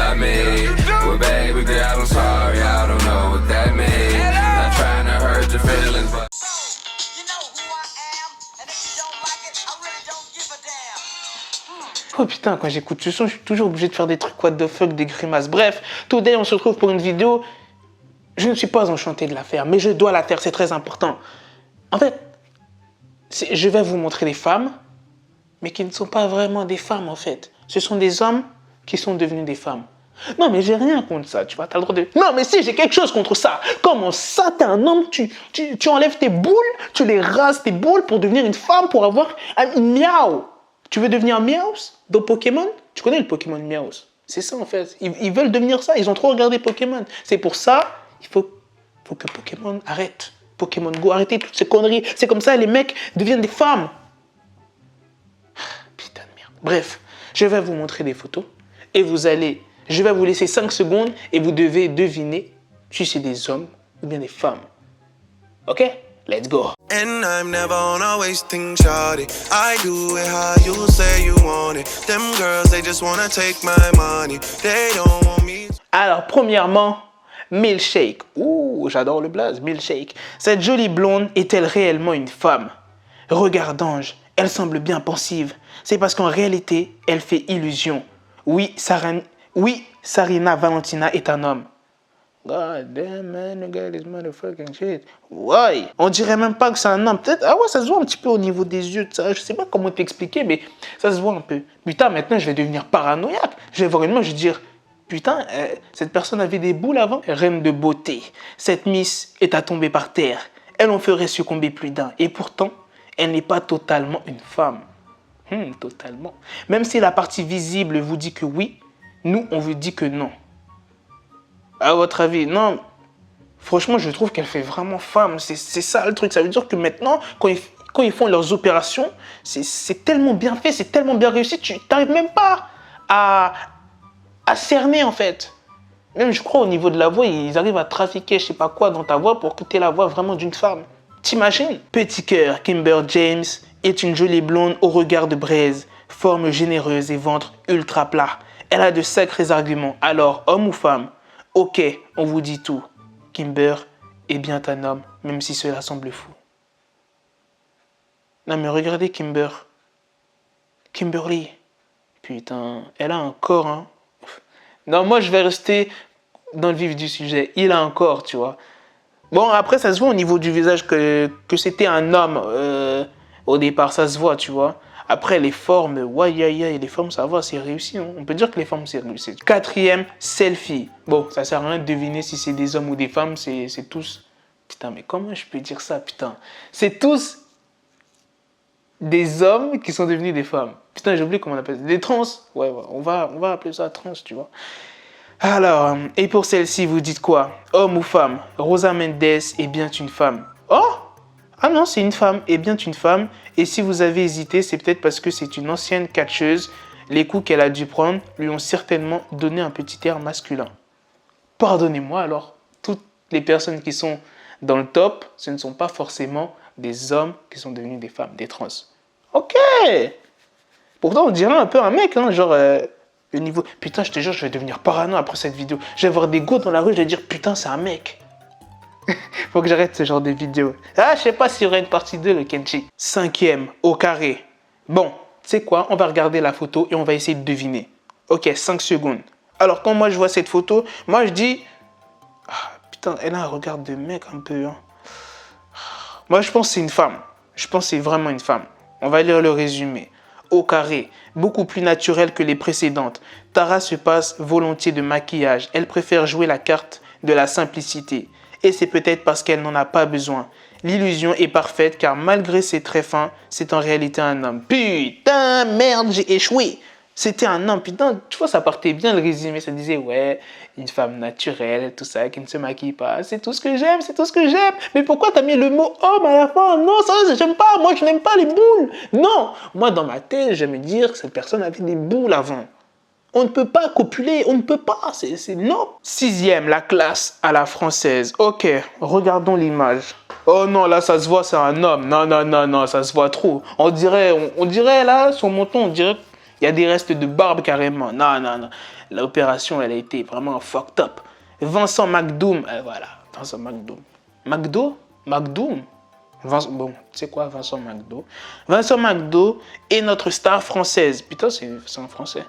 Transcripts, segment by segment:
I made. Well, baby girl, I'm sorry, I don't know what that means. Not trying to hurt your feelings, but You know who I am, and if you don't like it, I really don't give a damn. Oh putain, quand j'écoute ce son, je suis toujours obligé de faire des trucs what the fuck, des grimaces. Bref, today on se retrouve pour une vidéo. Je ne suis pas enchanté de la faire, mais je dois la faire, c'est très important. En fait, je vais vous montrer des femmes, mais qui ne sont pas vraiment des femmes en fait. Ce sont des hommes qui sont devenus des femmes. Non, mais j'ai rien contre ça, tu vois, t'as le droit de... Non, mais si, j'ai quelque chose contre ça. Comment ça, t'es un homme, tu enlèves tes boules, tu les rases tes boules pour devenir une femme, pour avoir une miaou. Tu veux devenir Meowth dans Pokémon? Tu connais le Pokémon Meowth? C'est ça en fait. Ils veulent devenir ça, ils ont trop regardé Pokémon. C'est pour ça, il faut que Pokémon arrête. Pokémon Go, arrêtez toutes ces conneries. C'est comme ça, les mecs deviennent des femmes. Putain de merde. Bref, je vais vous montrer des photos et je vais vous laisser 5 secondes et vous devez deviner si c'est des hommes ou bien des femmes. Ok? Let's go. And I'm never on a wasting shawty. I do it how you say you want it. Them girls, they just wanna take my money. They don't want me. Alors, premièrement, Milkshake. Ouh, j'adore le blaze, Milkshake. Cette jolie blonde est-elle réellement une femme? Regard d'ange, elle semble bien pensive. C'est parce qu'en réalité, elle fait illusion. Oui, Sarina Valentina est un homme. God damn, man, you got this motherfucking shit. Ouais. On dirait même pas que c'est un homme. Peut-être, ah ouais, ça se voit un petit peu au niveau des yeux. Ça. Je sais pas comment t'expliquer, mais ça se voit un peu. Putain, maintenant, je vais devenir paranoïaque. Je vais voir une meuf, je vais dire, putain, cette personne avait des boules avant. Reine de beauté. Cette miss est à tomber par terre. Elle en ferait succomber plus d'un. Et pourtant, elle n'est pas totalement une femme. Totalement. Même si la partie visible vous dit que oui, nous, on vous dit que non. À votre avis, non. Franchement, je trouve qu'elle fait vraiment femme. C'est ça le truc. Ça veut dire que maintenant, quand ils font leurs opérations, c'est tellement bien fait, c'est tellement bien réussi, tu n'arrives même pas à cerner en fait. Même je crois au niveau de la voix, ils arrivent à trafiquer je sais pas quoi dans ta voix pour que tu aies la voix vraiment d'une femme. T'imagines? Petit cœur, Kimber James est une jolie blonde au regard de braise, forme généreuse et ventre ultra plat. Elle a de sacrés arguments. Alors, homme ou femme? Ok, on vous dit tout. Kimber est bien un homme, même si cela semble fou. Non mais regardez Kimber. Kimberly. Putain, elle a un corps, hein. Non, moi je vais rester dans le vif du sujet. Il a un corps, tu vois. Bon, après ça se voit au niveau du visage que c'était un homme au départ, ça se voit, tu vois. Après, les formes, les formes, ça va, c'est réussi. Hein. On peut dire que les formes, c'est réussi. 4e, selfie. Bon, ça sert à rien de deviner si c'est des hommes ou des femmes, c'est tous... Putain, mais comment je peux dire ça, putain? C'est tous des hommes qui sont devenus des femmes. Putain, j'ai oublié comment on appelle ça. Des trans. Ouais, on va appeler ça trans, tu vois. Alors, et pour celle-ci, vous dites quoi? Homme ou femme? Rosa Mendes est bien une femme. Oh! Ah non, c'est une femme, et bien une femme. Et si vous avez hésité, c'est peut-être parce que c'est une ancienne catcheuse. Les coups qu'elle a dû prendre lui ont certainement donné un petit air masculin. Pardonnez-moi alors, toutes les personnes qui sont dans le top, ce ne sont pas forcément des hommes qui sont devenus des femmes, des trans. Ok! Pourtant, on dirait un peu un mec, hein, genre... le niveau... Putain, je te jure, je vais devenir parano après cette vidéo. Je vais voir des go dans la rue, je vais dire, putain, c'est un mec. Faut que j'arrête ce genre de vidéo. Ah, je sais pas s'il y aura une partie 2, le Kenshi. 5e, au carré. Bon, tu sais quoi? On va regarder la photo et on va essayer de deviner. Ok, 5 secondes. Alors, quand moi je vois cette photo, moi je dis... Ah, putain, elle a un regard de mec un peu. Hein. Moi, je pense que c'est une femme. Je pense que c'est vraiment une femme. On va lire le résumé. Au carré, beaucoup plus naturelle que les précédentes. Tara se passe volontiers de maquillage. Elle préfère jouer la carte de la simplicité. Et c'est peut-être parce qu'elle n'en a pas besoin. L'illusion est parfaite car malgré ses traits fins, c'est en réalité un homme. Putain, merde, j'ai échoué. C'était un homme. Putain, tu vois, ça partait bien le résumé. Ça disait, ouais, une femme naturelle, tout ça, qui ne se maquille pas. C'est tout ce que j'aime, c'est tout ce que j'aime. Mais pourquoi t'as mis le mot homme à la fin? Non, ça, j'aime pas. Moi, je n'aime pas les boules. Non. Moi, dans ma tête, je vais me dire que cette personne avait des boules avant. On ne peut pas copuler, on ne peut pas, c'est non. 6e, la classe à la française. Ok, regardons l'image. Oh non, là ça se voit, c'est un homme. Non, ça se voit trop. On dirait là, son menton, on dirait Il y a des restes de barbe carrément. Non, non, non. L'opération, elle a été vraiment fucked up. Vincent McDoom. Voilà, Vincent McDoom. McDo? McDoom? Bon, tu sais quoi, Vincent McDo. Vincent McDo est notre star française. Putain, c'est en français.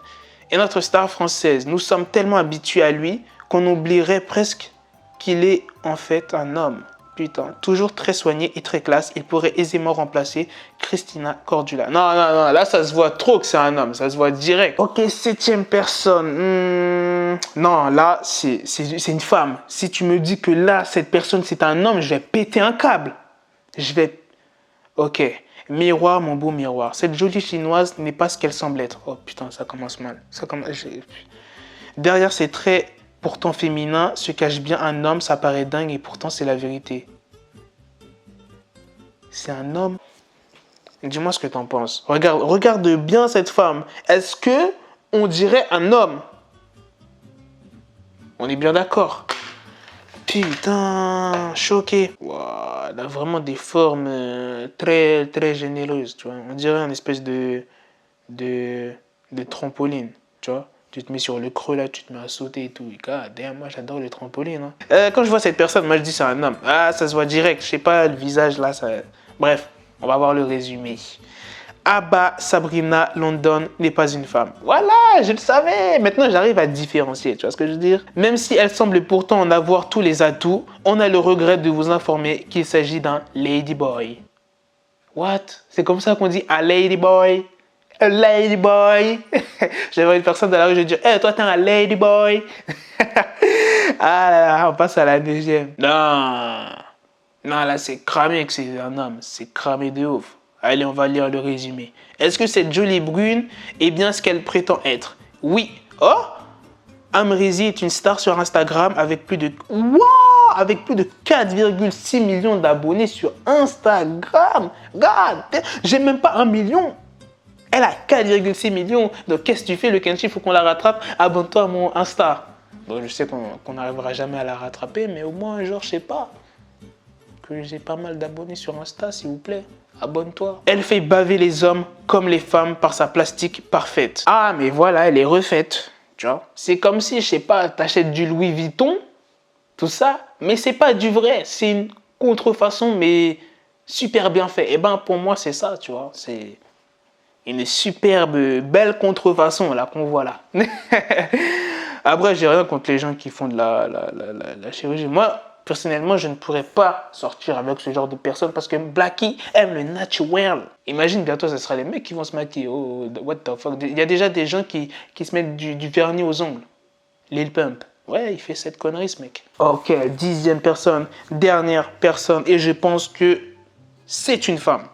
Et notre star française. Nous sommes tellement habitués à lui qu'on oublierait presque qu'il est en fait un homme. Putain, toujours très soigné et très classe, il pourrait aisément remplacer Christina Cordula. Non, non, non, là ça se voit trop que c'est un homme, ça se voit direct. Ok, 7e personne. Non, là c'est une femme. Si tu me dis que là, cette personne c'est un homme, je vais péter un câble. Je vais... Ok, miroir, mon beau miroir. Cette jolie chinoise n'est pas ce qu'elle semble être. Oh putain, ça commence mal. Derrière ses traits pourtant féminin se cache bien un homme, ça paraît dingue et pourtant c'est la vérité. C'est un homme. Dis-moi ce que t'en penses. Regarde bien cette femme. Est-ce que on dirait un homme? On est bien d'accord. Putain, choqué. Wow, elle a vraiment des formes très très généreuses, tu vois. On dirait une espèce de trampoline, tu vois. Tu te mets sur le creux là, tu te mets à sauter et tout. God damn, moi j'adore les trampolines. Hein. Quand je vois cette personne, moi je dis c'est un homme. Ah, ça se voit direct. Je sais pas, le visage là, ça... Bref, on va voir le résumé. Abba Sabrina London n'est pas une femme. Voilà, je le savais. Maintenant, j'arrive à différencier, tu vois ce que je veux dire? Même si elle semble pourtant en avoir tous les atouts, on a le regret de vous informer qu'il s'agit d'un ladyboy. What? C'est comme ça qu'on dit un ladyboy? A ladyboy. J'avais une personne dans la rue, je dis, hey, toi, t'es un ladyboy. Ah là là, on passe à la 2e. Non. Non, là, c'est cramé que c'est un homme. C'est cramé de ouf. Allez, on va lire le résumé. Est-ce que cette jolie brune est bien ce qu'elle prétend être? Oui. Oh! Amrizi est une star sur Instagram avec plus de... Wow! Avec plus de 4,6 millions d'abonnés sur Instagram. Regarde, j'ai même pas 1 million. Elle a 4,6 millions. Donc, qu'est-ce que tu fais, le Kenshi? Il faut qu'on la rattrape. Abonne-toi à mon Insta. Bon, je sais qu'on n'arrivera jamais à la rattraper, mais au moins, genre, je sais pas. Que j'ai pas mal d'abonnés sur Insta, s'il vous plaît. Abonne-toi. Elle fait baver les hommes comme les femmes par sa plastique parfaite. Ah, mais voilà, elle est refaite. Tu vois? C'est comme si, je sais pas, t'achètes du Louis Vuitton, tout ça, mais c'est pas du vrai. C'est une contrefaçon, mais super bien fait. Et ben, pour moi, c'est ça, tu vois. C'est... une superbe, belle contrefaçon là qu'on voit là. Après, j'ai rien contre les gens qui font de la chirurgie. Moi, personnellement, je ne pourrais pas sortir avec ce genre de personnes parce que Blackie aime le naturel. Imagine bientôt, ce sera les mecs qui vont se maquiller. Oh, what the fuck. Il y a déjà des gens qui se mettent du vernis aux ongles. Lil Pump. Ouais, il fait cette connerie, ce mec. Ok, 10e personne, dernière personne. Et je pense que c'est une femme.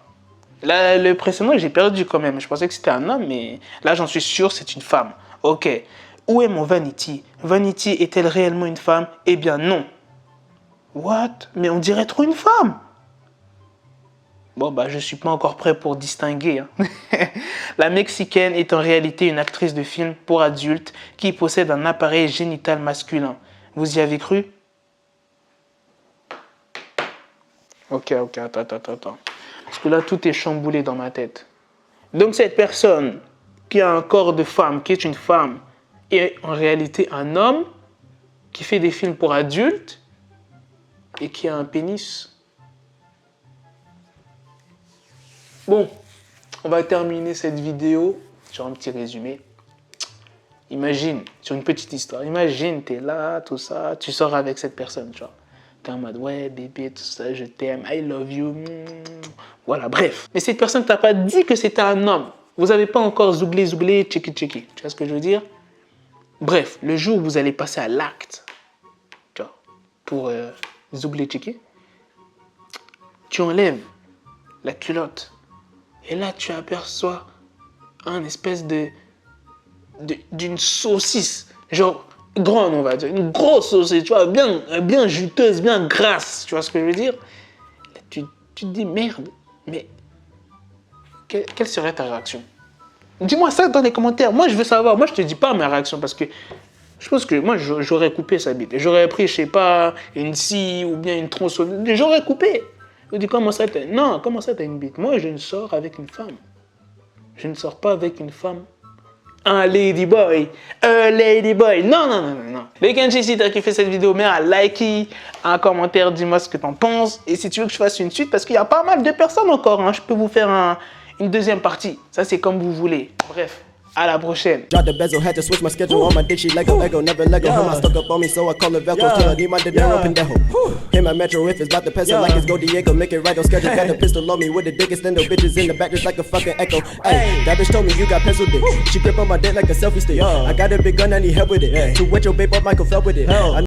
Là, le précédent, j'ai perdu quand même. Je pensais que c'était un homme, mais là, j'en suis sûr, c'est une femme. Ok. Où est mon Vanity? Vanity est-elle réellement une femme? Eh bien, non. What? Mais on dirait trop une femme. Bon, bah, je suis pas encore prêt pour distinguer. Hein. La Mexicaine est en réalité une actrice de film pour adultes qui possède un appareil génital masculin. Vous y avez cru? Ok, attends. Parce que là, tout est chamboulé dans ma tête. Donc, cette personne qui a un corps de femme, qui est une femme, est en réalité un homme qui fait des films pour adultes et qui a un pénis. Bon, on va terminer cette vidéo sur un petit résumé. Imagine, sur une petite histoire, imagine, t'es là, tout ça, tu sors avec cette personne, tu vois. T'es en mode, ouais, bébé, tout ça, je t'aime, I love you. Voilà, bref. Mais cette personne t'a pas dit que c'était un homme. Vous n'avez pas encore zouglé, tcheki. Tu vois ce que je veux dire? Bref, le jour où vous allez passer à l'acte, tu vois, pour zouglé, tcheki, tu enlèves la culotte. Et là, tu aperçois un espèce d'une saucisse, genre grande, on va dire, une grosse saucisse, tu vois, bien juteuse, bien grasse, tu vois ce que je veux dire? Là, tu te dis, merde, mais quelle serait ta réaction? Dis-moi ça dans les commentaires, moi je veux savoir, moi je te dis pas ma réaction parce que je pense que moi j'aurais coupé sa bite, j'aurais pris, je sais pas, une scie ou bien une tronçonneuse, j'aurais coupé. Je dis, comment ça t'as une bite? Moi je ne sors avec une femme. Je ne sors pas avec une femme un ladyboy. Un ladyboy. Non, non, non, non, non. Le Kenji, si t'as kiffé cette vidéo, mets un like, un commentaire, dis-moi ce que t'en penses. Et si tu veux que je fasse une suite, parce qu'il y a pas mal de personnes encore, hein, je peux vous faire une deuxième partie. Ça, c'est comme vous voulez. Bref. À la prochaine. Drop the bezel, had to switch my schedule. On my dick, she Lego, never Lego. Him, I stuck up on me, so I call it Velcro. Till I need my dinero pendejo. Him, my metro, if it's about the peso, like it's Go Diego, make it right on schedule. Got the pistol on me with the dick extendo. Bitches in the back, just like a fucking echo. Hey, that bitch told me you got pencil dick. She grip on my dick like a selfie stick. I got a big gun, I need help with it. To wet your babe up, Michael fell with it.